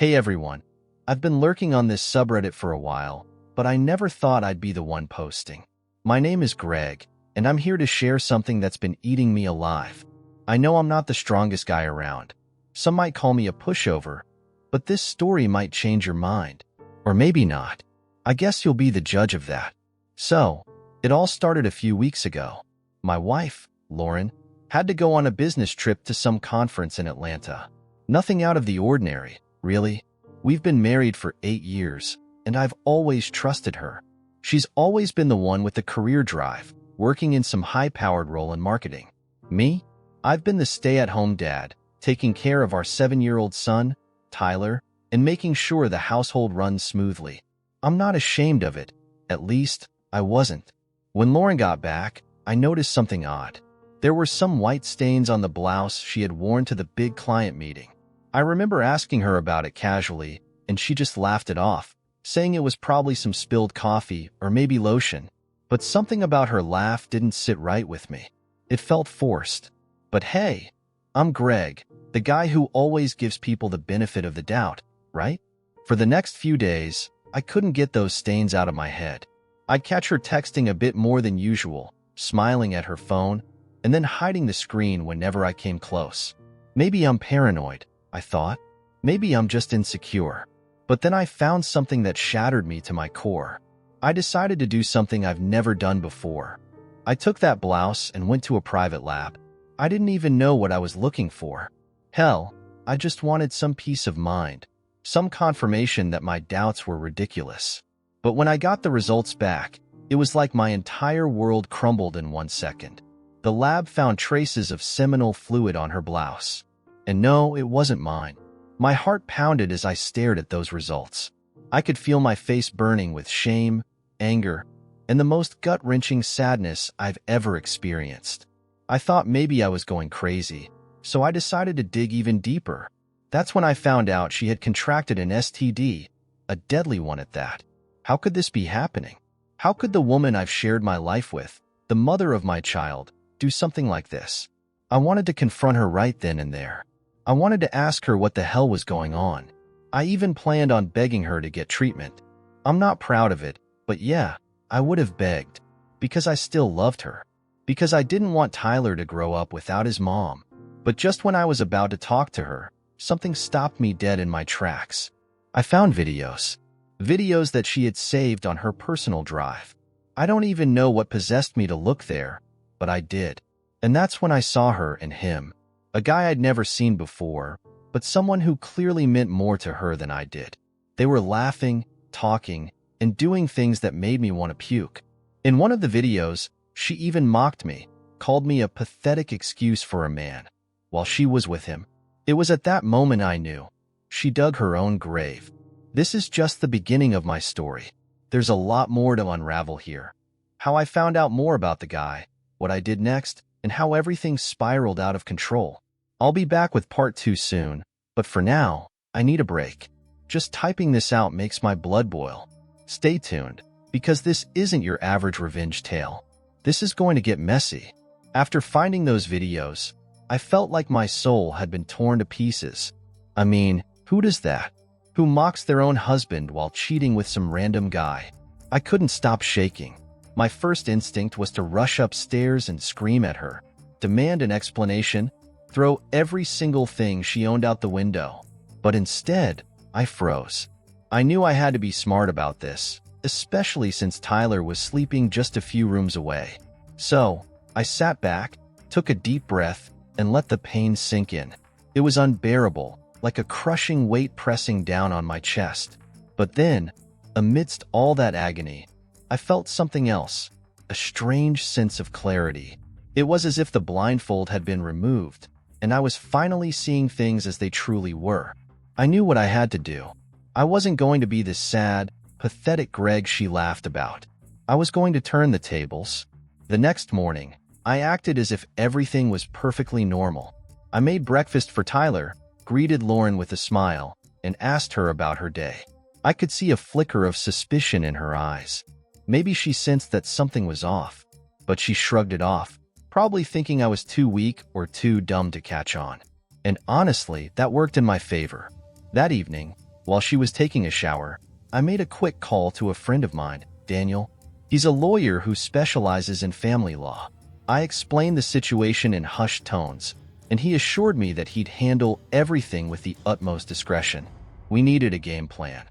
Hey everyone, I've been lurking on this subreddit for a while, but I never thought I'd be the one posting. My name is Greg, and I'm here to share something that's been eating me alive. I know I'm not the strongest guy around. Some might call me a pushover, but this story might change your mind. Or maybe not. I guess you'll be the judge of that. So, it all started a few weeks ago. My wife, Lauren, had to go on a business trip to some conference in Atlanta. Nothing out of the ordinary, really. We've been married for 8 years, and I've always trusted her. She's always been the one with the career drive, working in some high-powered role in marketing. Me? I've been the stay-at-home dad, taking care of our 7-year-old son, Tyler, and making sure the household runs smoothly. I'm not ashamed of it. At least, I wasn't. When Lauren got back, I noticed something odd. There were some white stains on the blouse she had worn to the big client meeting. I remember asking her about it casually, and she just laughed it off, saying it was probably some spilled coffee or maybe lotion. But something about her laugh didn't sit right with me. It felt forced. But hey, I'm Greg, the guy who always gives people the benefit of the doubt, right? For the next few days, I couldn't get those stains out of my head. I'd catch her texting a bit more than usual, smiling at her phone, and then hiding the screen whenever I came close. Maybe I'm paranoid, I thought. Maybe I'm just insecure. But then I found something that shattered me to my core. I decided to do something I've never done before. I took that blouse and went to a private lab. I didn't even know what I was looking for. Hell, I just wanted some peace of mind, some confirmation that my doubts were ridiculous. But when I got the results back, it was like my entire world crumbled in 1 second. The lab found traces of seminal fluid on her blouse. And no, it wasn't mine. My heart pounded as I stared at those results. I could feel my face burning with shame, anger, and the most gut-wrenching sadness I've ever experienced. I thought maybe I was going crazy, so I decided to dig even deeper. That's when I found out she had contracted an STD, a deadly one at that. How could this be happening? How could the woman I've shared my life with, the mother of my child, do something like this? I wanted to confront her right then and there. I wanted to ask her what the hell was going on. I even planned on begging her to get treatment. I'm not proud of it, but yeah, I would have begged. Because I still loved her. Because I didn't want Tyler to grow up without his mom. But just when I was about to talk to her, something stopped me dead in my tracks. I found videos. Videos that she had saved on her personal drive. I don't even know what possessed me to look there, but I did. And that's when I saw her and him. A guy I'd never seen before, but someone who clearly meant more to her than I did. They were laughing, talking, and doing things that made me want to puke. In one of the videos, she even mocked me, called me a pathetic excuse for a man, while she was with him. It was at that moment I knew. She dug her own grave. This is just the beginning of my story. There's a lot more to unravel here. How I found out more about the guy, what I did next, and how everything spiraled out of control. I'll be back with part 2 soon, but for now, I need a break. Just typing this out makes my blood boil. Stay tuned, because this isn't your average revenge tale. This is going to get messy. After finding those videos, I felt like my soul had been torn to pieces. I mean, who does that? Who mocks their own husband while cheating with some random guy? I couldn't stop shaking. My first instinct was to rush upstairs and scream at her, demand an explanation, throw every single thing she owned out the window. But instead, I froze. I knew I had to be smart about this, especially since Tyler was sleeping just a few rooms away. So, I sat back, took a deep breath, and let the pain sink in. It was unbearable, like a crushing weight pressing down on my chest. But then, amidst all that agony, I felt something else, a strange sense of clarity. It was as if the blindfold had been removed, and I was finally seeing things as they truly were. I knew what I had to do. I wasn't going to be this sad, pathetic Greg she laughed about. I was going to turn the tables. The next morning, I acted as if everything was perfectly normal. I made breakfast for Tyler, greeted Lauren with a smile, and asked her about her day. I could see a flicker of suspicion in her eyes. Maybe she sensed that something was off, but she shrugged it off, probably thinking I was too weak or too dumb to catch on. And honestly, that worked in my favor. That evening, While she was taking a shower, I made a quick call to a friend of mine, Daniel. He's a lawyer who specializes in family law. I explained the situation in hushed tones, and he assured me that he'd handle everything with the utmost discretion. We needed a game plan,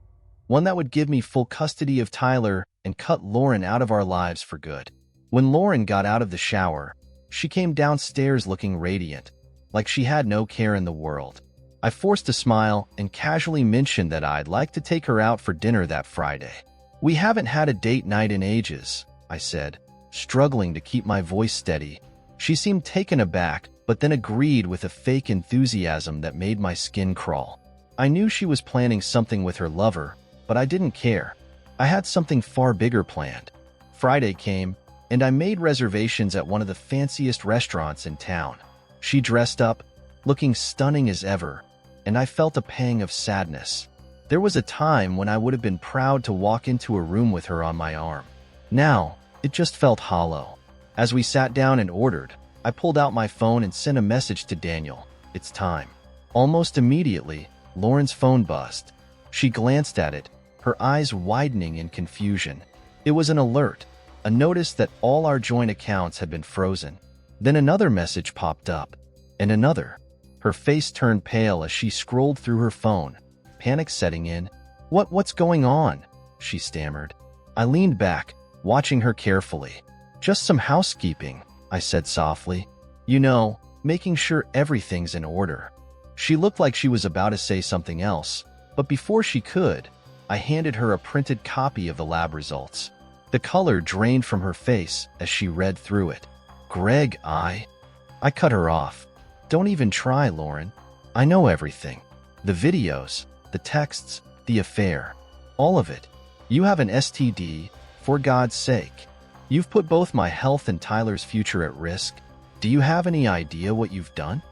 one that would give me full custody of Tyler and cut Lauren out of our lives for good. When Lauren got out of the shower, she came downstairs looking radiant, like she had no care in the world. I forced a smile and casually mentioned that I'd like to take her out for dinner that Friday. We haven't had a date night in ages, I said, struggling to keep my voice steady. She seemed taken aback, but then agreed with a fake enthusiasm that made my skin crawl. I knew she was planning something with her lover, but I didn't care. I had something far bigger planned. Friday came, and I made reservations at one of the fanciest restaurants in town. She dressed up, looking stunning as ever, and I felt a pang of sadness. There was a time when I would have been proud to walk into a room with her on my arm. Now, it just felt hollow. As we sat down and ordered, I pulled out my phone and sent a message to Daniel. It's time. Almost immediately, Lauren's phone buzzed. She glanced at it, her eyes widening in confusion. It was an alert, a notice that all our joint accounts had been frozen. Then another message popped up, and another. Her face turned pale as she scrolled through her phone, panic setting in. What's going on?" she stammered. I leaned back, watching her carefully. "Just some housekeeping," I said softly. "You know, making sure everything's in order." She looked like she was about to say something else, but before she could, I handed her a printed copy of the lab results. The color drained from her face as she read through it. "Greg, I cut her off. Don't even try, Lauren. I know everything. The videos, the texts, the affair. All of it. You have an STD, for God's sake. You've put both my health and Tyler's future at risk. Do you have any idea what you've done?"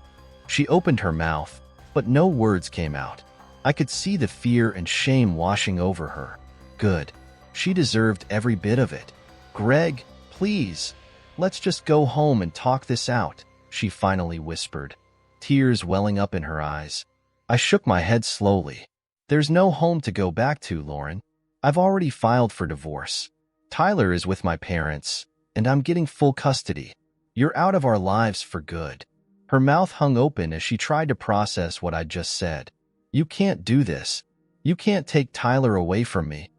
She opened her mouth, but no words came out. I could see the fear and shame washing over her. Good. She deserved every bit of it. "Greg, please, let's just go home and talk this out," she finally whispered, tears welling up in her eyes. I shook my head slowly. "There's no home to go back to, Lauren. I've already filed for divorce. Tyler is with my parents, and I'm getting full custody. You're out of our lives for good." Her mouth hung open as she tried to process what I'd just said. "You can't do this. You can't take Tyler away from me."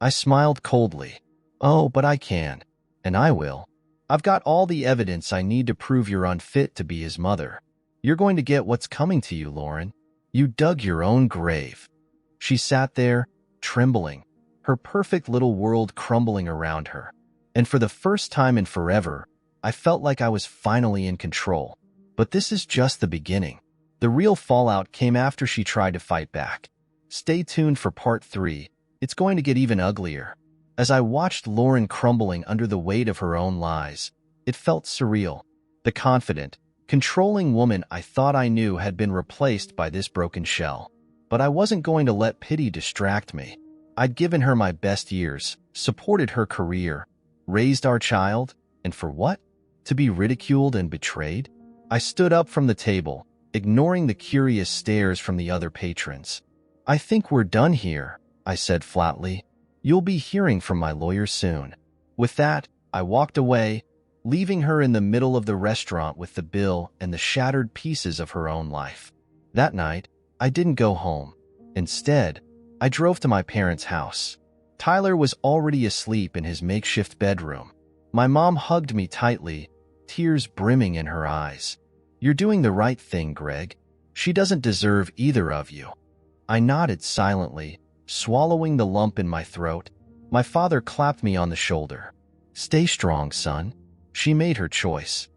I smiled coldly. "Oh, but I can, and I will. I've got all the evidence I need to prove you're unfit to be his mother. You're going to get what's coming to you, Lauren. You dug your own grave." She sat there, trembling, her perfect little world crumbling around her. And for the first time in forever, I felt like I was finally in control. But this is just the beginning. The real fallout came after she tried to fight back. Stay tuned for part 3. It's going to get even uglier. As I watched Lauren crumbling under the weight of her own lies, it felt surreal. The confident, controlling woman I thought I knew had been replaced by this broken shell. But I wasn't going to let pity distract me. I'd given her my best years, supported her career, raised our child, and for what? To be ridiculed and betrayed? I stood up from the table, ignoring the curious stares from the other patrons. "I think we're done here," I said flatly. "You'll be hearing from my lawyer soon." With that, I walked away, leaving her in the middle of the restaurant with the bill and the shattered pieces of her own life. That night, I didn't go home. Instead, I drove to my parents' house. Tyler was already asleep in his makeshift bedroom. My mom hugged me tightly, tears brimming in her eyes. "You're doing the right thing, Greg. She doesn't deserve either of you." I nodded silently, swallowing the lump in my throat. My father clapped me on the shoulder. "Stay strong, son." She made her choice.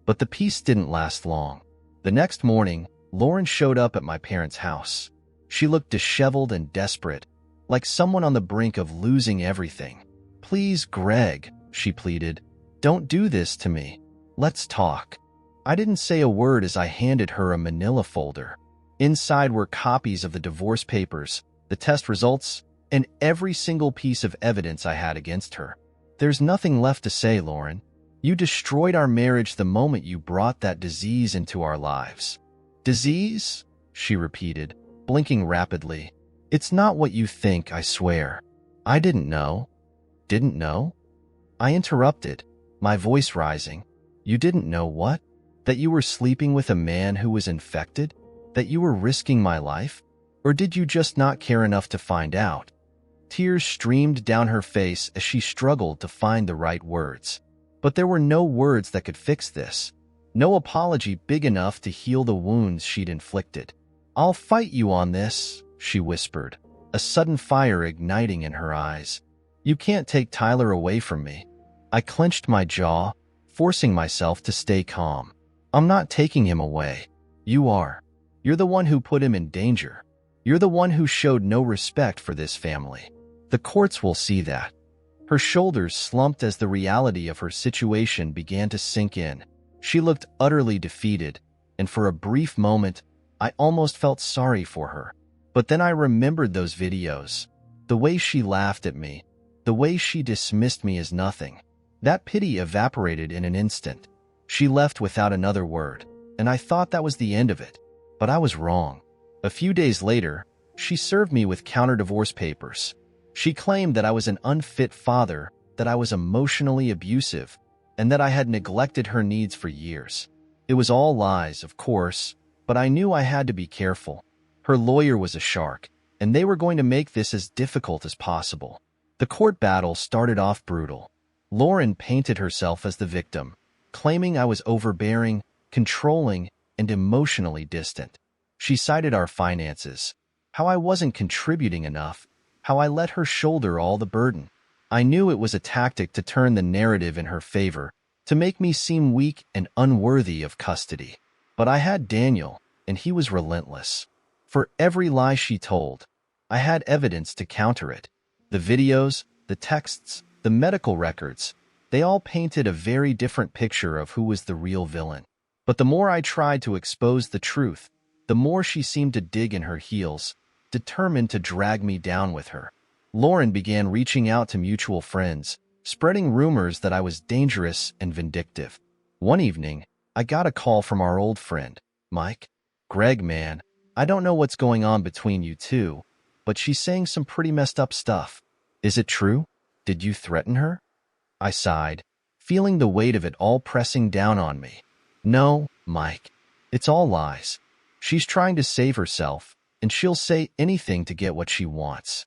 But the peace didn't last long. The next morning, Lauren showed up at my parents' house. She looked disheveled and desperate, like someone on the brink of losing everything. "Please, Greg," she pleaded, "don't do this to me. Let's talk." I didn't say a word as I handed her a manila folder. Inside were copies of the divorce papers, the test results, and every single piece of evidence I had against her. "There's nothing left to say, Lauren. You destroyed our marriage the moment you brought that disease into our lives." "Disease?" she repeated, blinking rapidly. It's not what you think, I swear. I didn't know. Didn't know? I interrupted, my voice rising. You didn't know what? That you were sleeping with a man who was infected? That you were risking my life? Or did you just not care enough to find out? Tears streamed down her face as she struggled to find the right words. But there were no words that could fix this. No apology big enough to heal the wounds she'd inflicted. I'll fight you on this, she whispered, a sudden fire igniting in her eyes. You can't take Tyler away from me. I clenched my jaw, forcing myself to stay calm. I'm not taking him away. You are. You're the one who put him in danger. You're the one who showed no respect for this family. The courts will see that. Her shoulders slumped as the reality of her situation began to sink in. She looked utterly defeated, and for a brief moment, I almost felt sorry for her. But then I remembered those videos. The way she laughed at me. The way she dismissed me as nothing. That pity evaporated in an instant. She left without another word, and I thought that was the end of it. But I was wrong. A few days later, she served me with counter-divorce papers. She claimed that I was an unfit father, that I was emotionally abusive, and that I had neglected her needs for years. It was all lies, of course, but I knew I had to be careful. Her lawyer was a shark, and they were going to make this as difficult as possible. The court battle started off brutal. Lauren painted herself as the victim, claiming I was overbearing, controlling, and emotionally distant. She cited our finances, how I wasn't contributing enough, how I let her shoulder all the burden. I knew it was a tactic to turn the narrative in her favor, to make me seem weak and unworthy of custody. But I had Daniel, and he was relentless. For every lie she told, I had evidence to counter it. The videos, the texts, the medical records, they all painted a very different picture of who was the real villain. But the more I tried to expose the truth, the more she seemed to dig in her heels, determined to drag me down with her. Lauren began reaching out to mutual friends, spreading rumors that I was dangerous and vindictive. One evening, I got a call from our old friend, Mike. Greg, man, I don't know what's going on between you two, but she's saying some pretty messed up stuff. Is it true? Did you threaten her? I sighed, feeling the weight of it all pressing down on me. No, Mike. It's all lies. She's trying to save herself, and she'll say anything to get what she wants.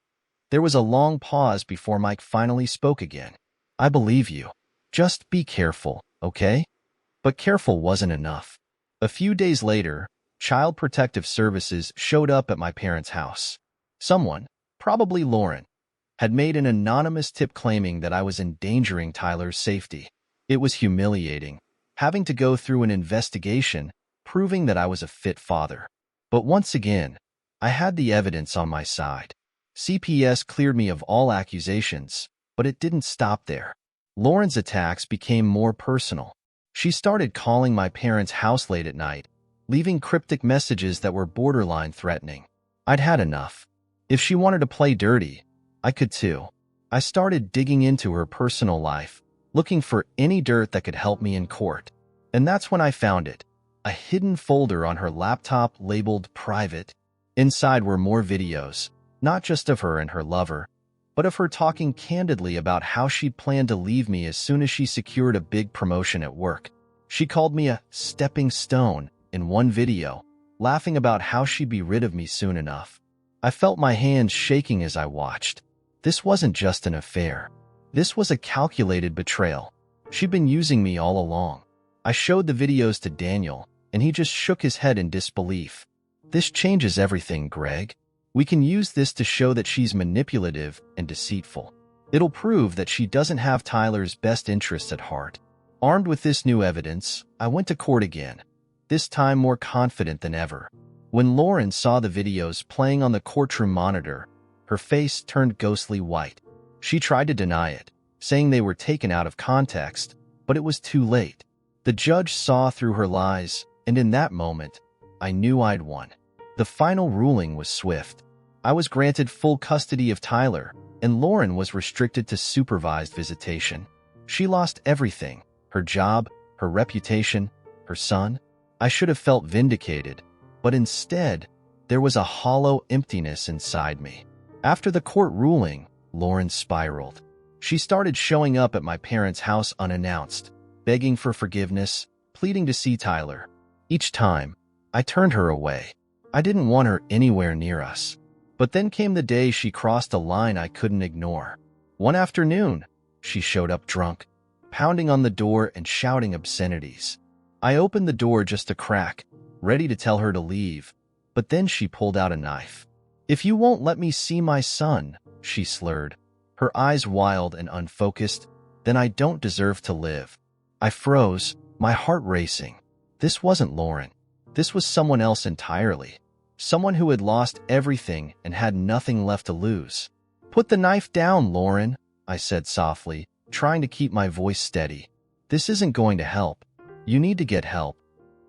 There was a long pause before Mike finally spoke again. I believe you. Just be careful, okay? But careful wasn't enough. A few days later, Child Protective Services showed up at my parents' house. Someone, probably Lauren, had made an anonymous tip claiming that I was endangering Tyler's safety. It was humiliating, having to go through an investigation proving that I was a fit father. But once again, I had the evidence on my side. CPS cleared me of all accusations, but it didn't stop there. Lauren's attacks became more personal. She started calling my parents' house late at night, leaving cryptic messages that were borderline threatening. I'd had enough. If she wanted to play dirty, I could too. I started digging into her personal life, looking for any dirt that could help me in court. And that's when I found it. A hidden folder on her laptop labeled private. Inside were more videos, not just of her and her lover, but of her talking candidly about how she'd planned to leave me as soon as she secured a big promotion at work. She called me a stepping stone in one video, laughing about how she'd be rid of me soon enough. I felt my hands shaking as I watched. This wasn't just an affair. This was a calculated betrayal. She'd been using me all along. I showed the videos to Daniel, and he just shook his head in disbelief. This changes everything, Greg. We can use this to show that she's manipulative and deceitful. It'll prove that she doesn't have Tyler's best interests at heart. Armed with this new evidence, I went to court again, this time more confident than ever. When Lauren saw the videos playing on the courtroom monitor, her face turned ghostly white. She tried to deny it, saying they were taken out of context, but it was too late. The judge saw through her lies, and in that moment, I knew I'd won. The final ruling was swift. I was granted full custody of Tyler, and Lauren was restricted to supervised visitation. She lost everything: her job, her reputation, her son. I should have felt vindicated, but instead, There was a hollow emptiness inside me. After the court ruling, Lauren spiraled. She started showing up at my parents' house unannounced, begging for forgiveness, pleading to see Tyler. Each time, I turned her away. I didn't want her anywhere near us. But then came the day she crossed a line I couldn't ignore. One afternoon, she showed up drunk, pounding on the door and shouting obscenities. I opened the door just a crack, ready to tell her to leave, but then she pulled out a knife. "If you won't let me see my son," she slurred, her eyes wild and unfocused, "then I don't deserve to live." I froze, my heart racing. This wasn't Lauren. This was someone else entirely. Someone who had lost everything and had nothing left to lose. "Put the knife down, Lauren," I said softly, trying to keep my voice steady. "This isn't going to help. You need to get help."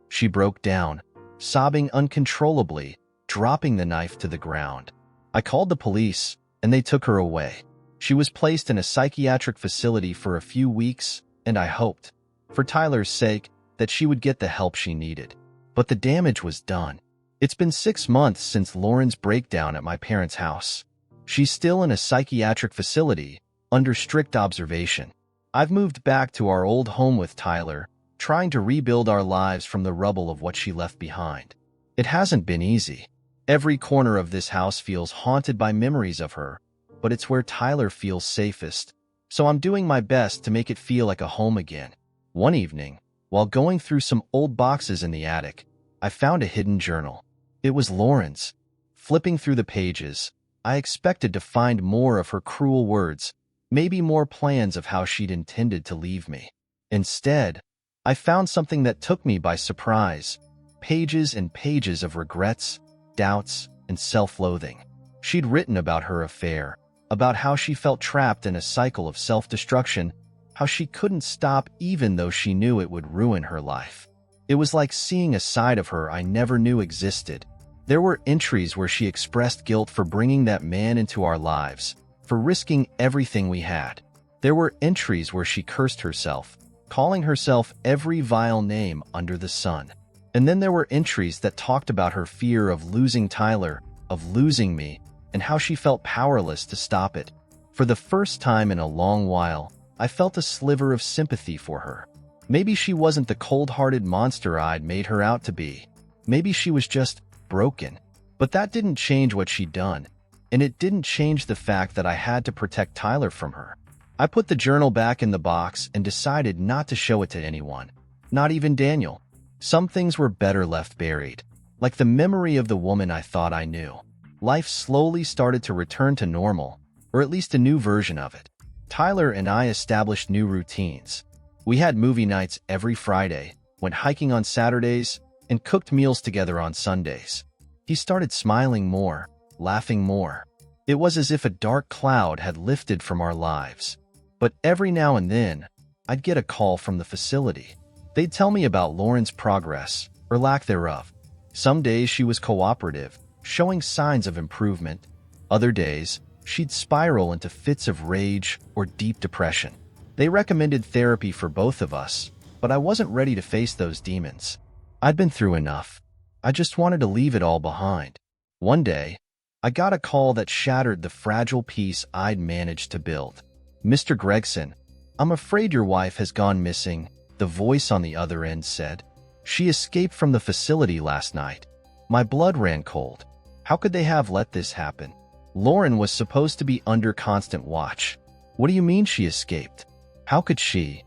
She broke down, sobbing uncontrollably, dropping the knife to the ground. I called the police, and they took her away. She was placed in a psychiatric facility for a few weeks, and I hoped, for Tyler's sake, that she would get the help she needed. But the damage was done. It's been 6 months since Lauren's breakdown at my parents' house. She's still in a psychiatric facility, under strict observation. I've moved back to our old home with Tyler, trying to rebuild our lives from the rubble of what she left behind. It hasn't been easy. Every corner of this house feels haunted by memories of her, but it's where Tyler feels safest, so I'm doing my best to make it feel like a home again. One evening, while going through some old boxes in the attic, I found a hidden journal. It was Lauren's. Flipping through the pages, I expected to find more of her cruel words, maybe more plans of how she'd intended to leave me. Instead, I found something that took me by surprise. Pages and pages of regrets, doubts, and self-loathing. She'd written about her affair, about how she felt trapped in a cycle of self-destruction, how she couldn't stop even though she knew it would ruin her life. It was like seeing a side of her I never knew existed. There were entries where she expressed guilt for bringing that man into our lives, for risking everything we had. There were entries where she cursed herself, calling herself every vile name under the sun. And then there were entries that talked about her fear of losing Tyler, of losing me, and how she felt powerless to stop it. For the first time in a long while, I felt a sliver of sympathy for her. Maybe she wasn't the cold-hearted monster I'd made her out to be. Maybe she was just broken. But that didn't change what she'd done, and it didn't change the fact that I had to protect Tyler from her. I put the journal back in the box and decided not to show it to anyone, not even Daniel. Some things were better left buried, like the memory of the woman I thought I knew. Life slowly started to return to normal, or at least a new version of it. Tyler and I established new routines. We had movie nights every Friday, went hiking on Saturdays, and cooked meals together on Sundays. He started smiling more, laughing more. It was as if a dark cloud had lifted from our lives. But every now and then, I'd get a call from the facility. They'd tell me about Lauren's progress, or lack thereof. Some days she was cooperative, showing signs of improvement. Other days, she'd spiral into fits of rage or deep depression. They recommended therapy for both of us, but I wasn't ready to face those demons. I'd been through enough. I just wanted to leave it all behind. One day, I got a call that shattered the fragile peace I'd managed to build. "Mr. Gregson, I'm afraid your wife has gone missing," the voice on the other end said. "She escaped from the facility last night." My blood ran cold. How could they have let this happen? Lauren was supposed to be under constant watch. What do you mean she escaped? How could she?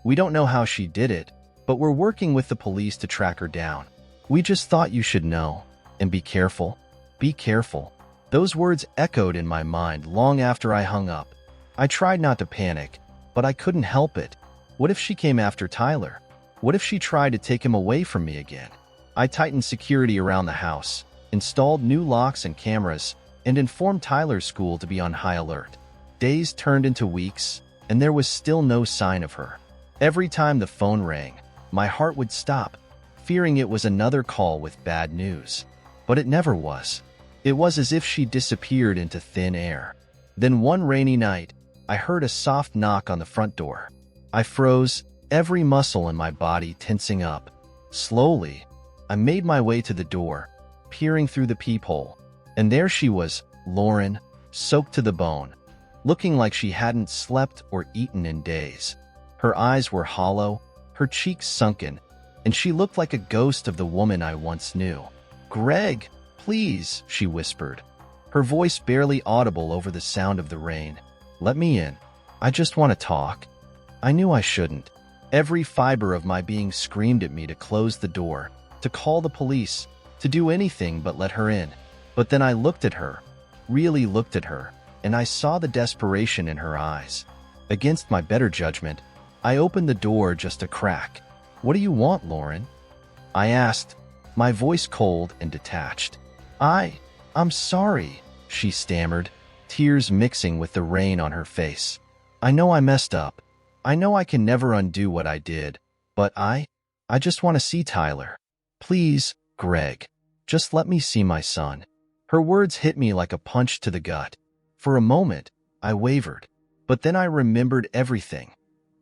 We don't know how she did it, but we're working with the police to track her down. We just thought you should know. And be careful. Be careful. Those words echoed in my mind long after I hung up. I tried not to panic, but I couldn't help it. What if she came after Tyler? What if she tried to take him away from me again? I tightened security around the house, installed new locks and cameras, and informed Tyler's school to be on high alert. Days turned into weeks, and there was still no sign of her. Every time the phone rang, my heart would stop, fearing it was another call with bad news. But it never was. It was as if she disappeared into thin air. Then one rainy night, I heard a soft knock on the front door. I froze, every muscle in my body tensing up. Slowly, I made my way to the door, peering through the peephole. And there she was, Lauren, soaked to the bone, looking like she hadn't slept or eaten in days. Her eyes were hollow, her cheeks sunken, and she looked like a ghost of the woman I once knew. "Greg, please," she whispered, her voice barely audible over the sound of the rain. "Let me in. I just want to talk." I knew I shouldn't. Every fiber of my being screamed at me to close the door, to call the police, to do anything but let her in. But then I looked at her, really looked at her, and I saw the desperation in her eyes. Against my better judgment, I opened the door just a crack. "What do you want, Lauren?" I asked, my voice cold and detached. I'm sorry," she stammered, tears mixing with the rain on her face. "I know I messed up. I know I can never undo what I did, but I just want to see Tyler. Please, Greg, just let me see my son." Her words hit me like a punch to the gut. For a moment, I wavered, but then I remembered everything.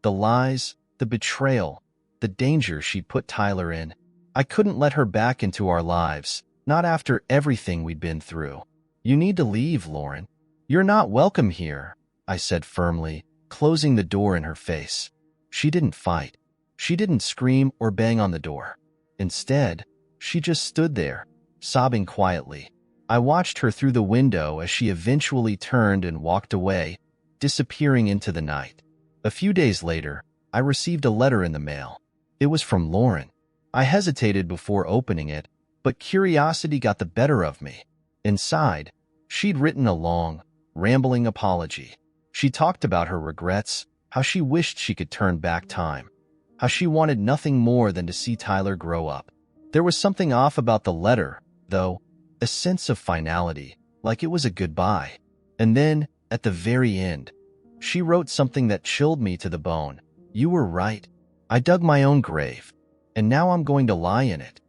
The lies, the betrayal, the danger she'd put Tyler in. I couldn't let her back into our lives, not after everything we'd been through. "You need to leave, Lauren. You're not welcome here," I said firmly, closing the door in her face. She didn't fight. She didn't scream or bang on the door. Instead, she just stood there, sobbing quietly. I watched her through the window as she eventually turned and walked away, disappearing into the night. A few days later, I received a letter in the mail. It was from Lauren. I hesitated before opening it, but curiosity got the better of me. Inside, she'd written a long, rambling apology. She talked about her regrets, how she wished she could turn back time, how she wanted nothing more than to see Tyler grow up. There was something off about the letter, though, a sense of finality, like it was a goodbye. And then, at the very end, she wrote something that chilled me to the bone. "You were right. I dug my own grave, and now I'm going to lie in it."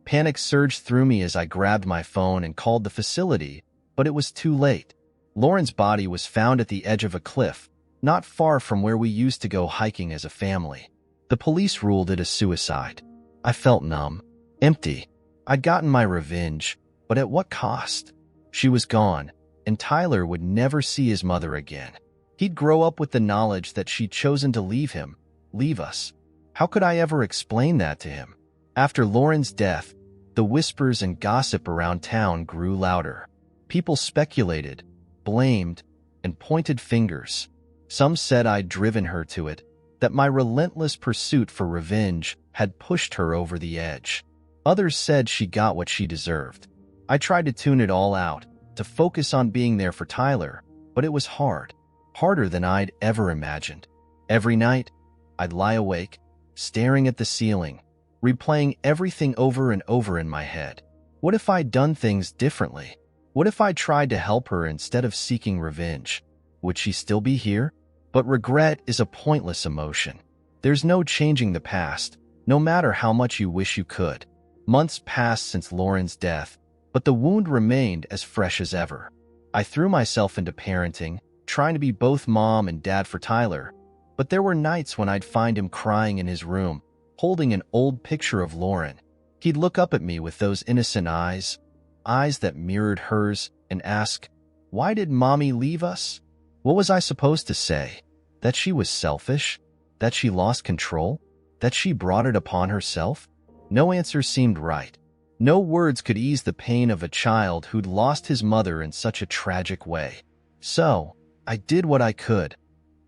Panic surged through me as I grabbed my phone and called the facility, but it was too late. Lauren's body was found at the edge of a cliff, not far from where we used to go hiking as a family. The police ruled it a suicide. I felt numb, empty. I'd gotten my revenge, but at what cost? She was gone, and Tyler would never see his mother again. He'd grow up with the knowledge that she'd chosen to leave him, leave us. How could I ever explain that to him? After Lauren's death, the whispers and gossip around town grew louder. People speculated, blamed, and pointed fingers. Some said I'd driven her to it, that my relentless pursuit for revenge had pushed her over the edge. Others said she got what she deserved. I tried to tune it all out, to focus on being there for Tyler, but it was hard, harder than I'd ever imagined. Every night, I'd lie awake, staring at the ceiling, replaying everything over and over in my head. What if I'd done things differently? What if I tried to help her instead of seeking revenge? Would she still be here? But regret is a pointless emotion. There's no changing the past, no matter how much you wish you could. Months passed since Lauren's death, but the wound remained as fresh as ever. I threw myself into parenting, trying to be both mom and dad for Tyler, but there were nights when I'd find him crying in his room, holding an old picture of Lauren. He'd look up at me with those innocent eyes, eyes that mirrored hers, and ask, "Why did Mommy leave us?" What was I supposed to say? That she was selfish? That she lost control? That she brought it upon herself? No answer seemed right. No words could ease the pain of a child who'd lost his mother in such a tragic way. So, I did what I could.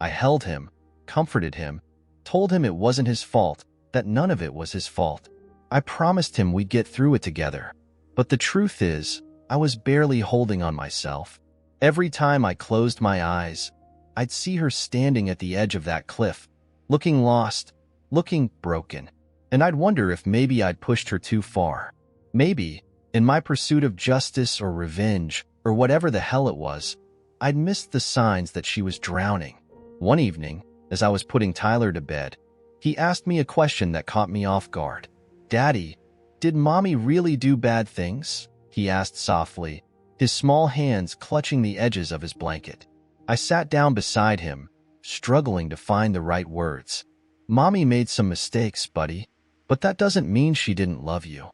I held him, comforted him, told him it wasn't his fault, that none of it was his fault. I promised him we'd get through it together. But the truth is, I was barely holding on myself. Every time I closed my eyes, I'd see her standing at the edge of that cliff, looking lost, looking broken. And I'd wonder if maybe I'd pushed her too far. Maybe, in my pursuit of justice or revenge, or whatever the hell it was, I'd missed the signs that she was drowning. One evening, as I was putting Tyler to bed, he asked me a question that caught me off guard. "Daddy, did Mommy really do bad things?" he asked softly, his small hands clutching the edges of his blanket. I sat down beside him, struggling to find the right words. "Mommy made some mistakes, buddy, but that doesn't mean she didn't love you."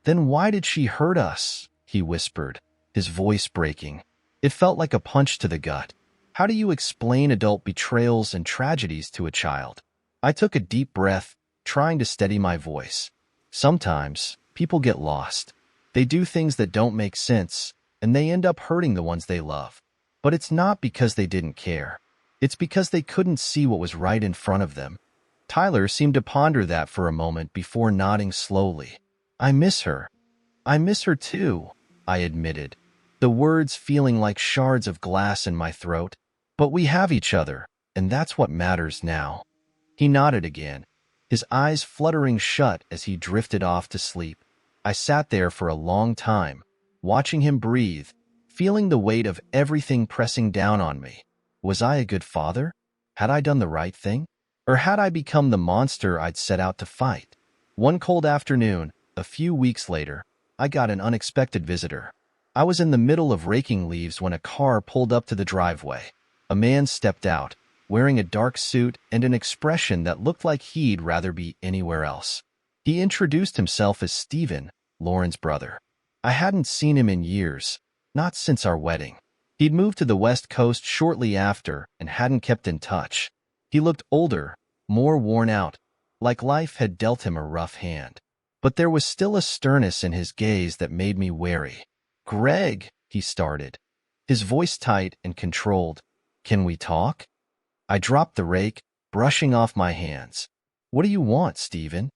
Then why did she hurt us? He whispered, his voice breaking. It felt like a punch to the gut. How do you explain adult betrayals and tragedies to a child? I took a deep breath, trying to steady my voice. Sometimes, people get lost. They do things that don't make sense, and they end up hurting the ones they love. But it's not because they didn't care. It's because they couldn't see what was right in front of them. Tyler seemed to ponder that for a moment before nodding slowly. I miss her. I miss her too, I admitted, the words feeling like shards of glass in my throat. But we have each other, and that's what matters now. He nodded again, his eyes fluttering shut as he drifted off to sleep. I sat there for a long time, watching him breathe, feeling the weight of everything pressing down on me. Was I a good father? Had I done the right thing? Or had I become the monster I'd set out to fight? One cold afternoon, a few weeks later, I got an unexpected visitor. I was in the middle of raking leaves when a car pulled up to the driveway. A man stepped out, wearing a dark suit and an expression that looked like he'd rather be anywhere else. He introduced himself as Stephen, Lauren's brother. I hadn't seen him in years, not since our wedding. He'd moved to the West Coast shortly after and hadn't kept in touch. He looked older, more worn out, like life had dealt him a rough hand. But there was still a sternness in his gaze that made me wary. "Greg," he started, his voice tight and controlled. "Can we talk?" I dropped the rake, brushing off my hands. "What do you want, Stephen?"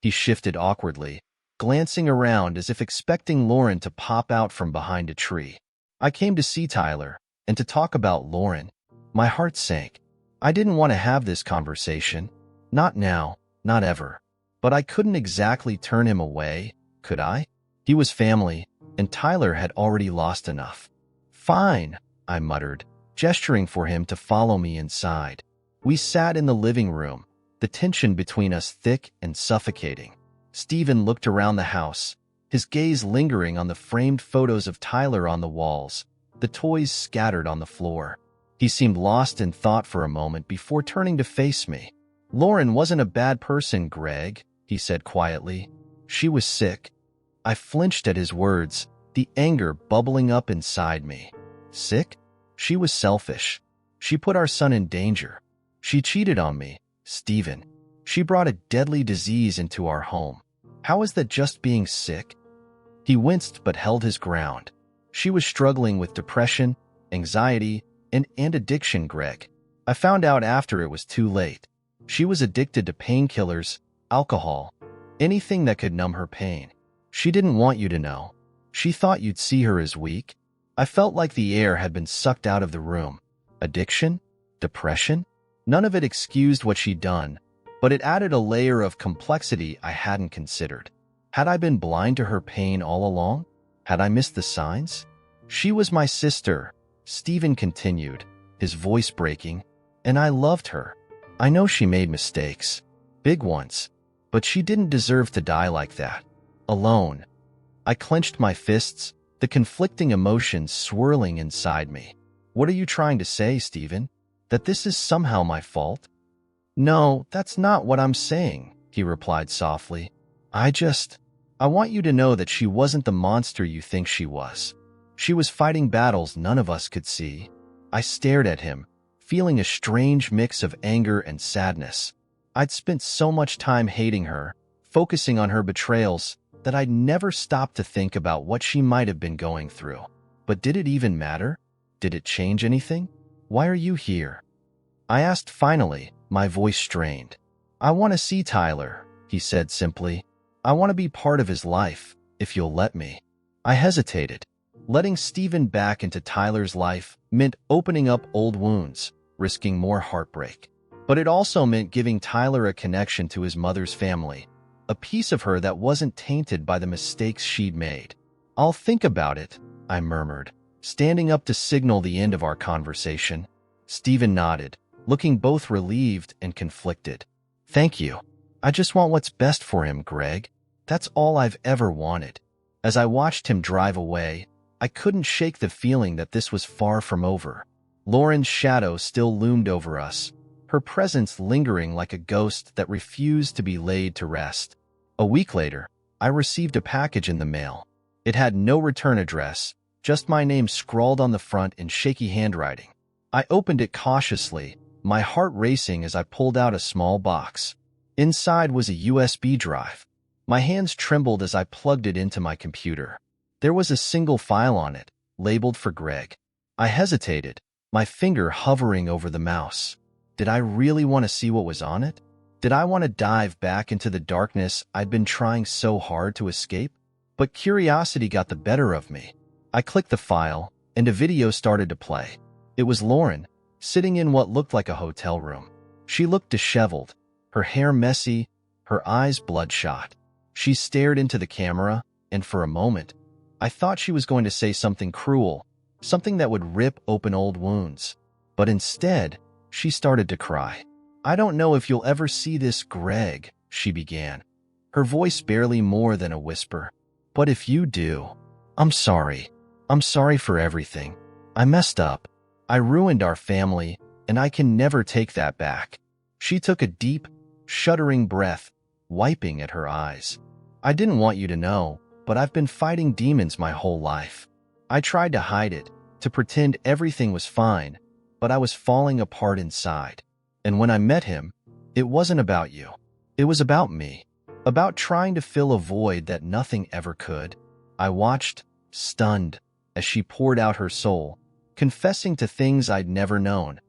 He shifted awkwardly, glancing around as if expecting Lauren to pop out from behind a tree. "I came to see Tyler, and to talk about Lauren." My heart sank. I didn't want to have this conversation. Not now, not ever. But I couldn't exactly turn him away, could I? He was family, and Tyler had already lost enough. "Fine," I muttered, gesturing for him to follow me inside. We sat in the living room, the tension between us thick and suffocating. Stephen looked around the house, his gaze lingering on the framed photos of Tyler on the walls, the toys scattered on the floor. He seemed lost in thought for a moment before turning to face me. "Lauren wasn't a bad person, Greg," he said quietly. "She was sick." I flinched at his words, the anger bubbling up inside me. Sick? She was selfish. She put our son in danger. She cheated on me, Stephen. She brought a deadly disease into our home. How is that just being sick? He winced but held his ground. She was struggling with depression, anxiety, and addiction, Greg. I found out after it was too late. She was addicted to painkillers, alcohol, anything that could numb her pain. She didn't want you to know. She thought you'd see her as weak. I felt like the air had been sucked out of the room. Addiction? Depression? None of it excused what she'd done, but it added a layer of complexity I hadn't considered. Had I been blind to her pain all along? Had I missed the signs? "She was my sister," Stephen continued, his voice breaking, "and I loved her. I know she made mistakes, big ones, but she didn't deserve to die like that, alone." I clenched my fists, the conflicting emotions swirling inside me. "What are you trying to say, Stephen? That this is somehow my fault?" "No, that's not what I'm saying," he replied softly. I want you to know that she wasn't the monster you think she was. She was fighting battles none of us could see." I stared at him, feeling a strange mix of anger and sadness. I'd spent so much time hating her, focusing on her betrayals, that I'd never stopped to think about what she might have been going through. But did it even matter? Did it change anything? "Why are you here?" I asked finally, my voice strained. "I want to see Tyler," he said simply. "I want to be part of his life, if you'll let me." I hesitated. Letting Stephen back into Tyler's life meant opening up old wounds, risking more heartbreak. But it also meant giving Tyler a connection to his mother's family, a piece of her that wasn't tainted by the mistakes she'd made. "I'll think about it," I murmured, standing up to signal the end of our conversation. Stephen nodded, looking both relieved and conflicted. "Thank you. I just want what's best for him, Greg. That's all I've ever wanted." As I watched him drive away, I couldn't shake the feeling that this was far from over. Lauren's shadow still loomed over us, her presence lingering like a ghost that refused to be laid to rest. A week later, I received a package in the mail. It had no return address, just my name scrawled on the front in shaky handwriting. I opened it cautiously, my heart racing as I pulled out a small box. Inside was a USB drive. My hands trembled as I plugged it into my computer. There was a single file on it, labeled for Greg. I hesitated, my finger hovering over the mouse. Did I really want to see what was on it? Did I want to dive back into the darkness I'd been trying so hard to escape? But curiosity got the better of me. I clicked the file, and a video started to play. It was Lauren, sitting in what looked like a hotel room. She looked disheveled, her hair messy, her eyes bloodshot. She stared into the camera, and for a moment, I thought she was going to say something cruel, something that would rip open old wounds. But instead, she started to cry. "I don't know if you'll ever see this, Greg," she began, her voice barely more than a whisper. "But if you do, I'm sorry. I'm sorry for everything. I messed up. I ruined our family, and I can never take that back." She took a deep, shuddering breath, wiping at her eyes. "I didn't want you to know, but I've been fighting demons my whole life. I tried to hide it, to pretend everything was fine, but I was falling apart inside. And when I met him, it wasn't about you. It was about me, about trying to fill a void that nothing ever could." I watched, stunned, as she poured out her soul, confessing to things I'd never known,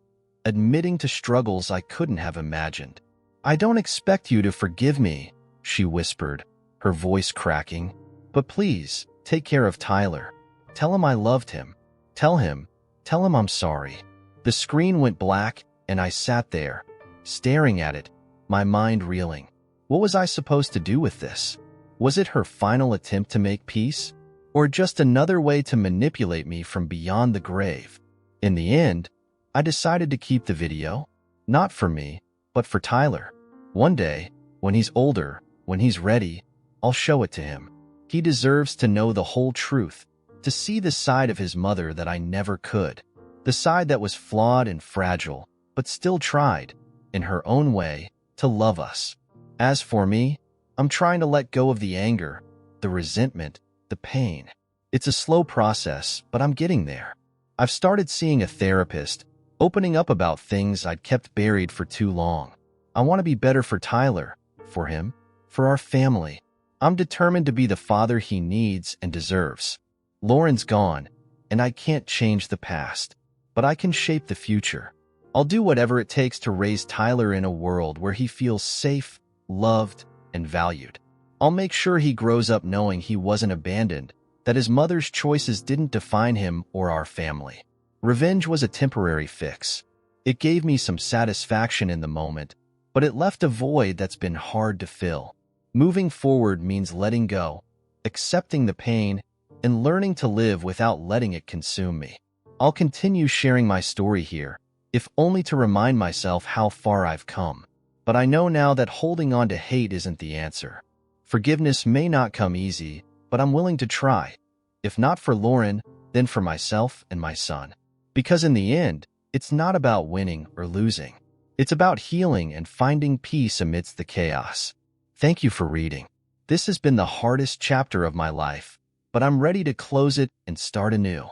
admitting to struggles I couldn't have imagined. "I don't expect you to forgive me," she whispered, her voice cracking, "but please, take care of Tyler. Tell him I loved him. Tell him I'm sorry." The screen went black, and I sat there, staring at it, my mind reeling. What was I supposed to do with this? Was it her final attempt to make peace? Or just another way to manipulate me from beyond the grave? In the end, I decided to keep the video, not for me, but for Tyler. One day, when he's older, when he's ready, I'll show it to him. He deserves to know the whole truth, to see the side of his mother that I never could, the side that was flawed and fragile, but still tried, in her own way, to love us. As for me, I'm trying to let go of the anger, the resentment, the pain. It's a slow process, but I'm getting there. I've started seeing a therapist, opening up about things I'd kept buried for too long. I want to be better for Tyler, for him, for our family. I'm determined to be the father he needs and deserves. Lauren's gone, and I can't change the past, but I can shape the future. I'll do whatever it takes to raise Tyler in a world where he feels safe, loved, and valued. I'll make sure he grows up knowing he wasn't abandoned, that his mother's choices didn't define him or our family. Revenge was a temporary fix. It gave me some satisfaction in the moment, but it left a void that's been hard to fill. Moving forward means letting go, accepting the pain, and learning to live without letting it consume me. I'll continue sharing my story here, if only to remind myself how far I've come. But I know now that holding on to hate isn't the answer. Forgiveness may not come easy, but I'm willing to try. If not for Lauren, then for myself and my son. Because in the end, it's not about winning or losing. It's about healing and finding peace amidst the chaos. Thank you for reading. This has been the hardest chapter of my life, but I'm ready to close it and start anew.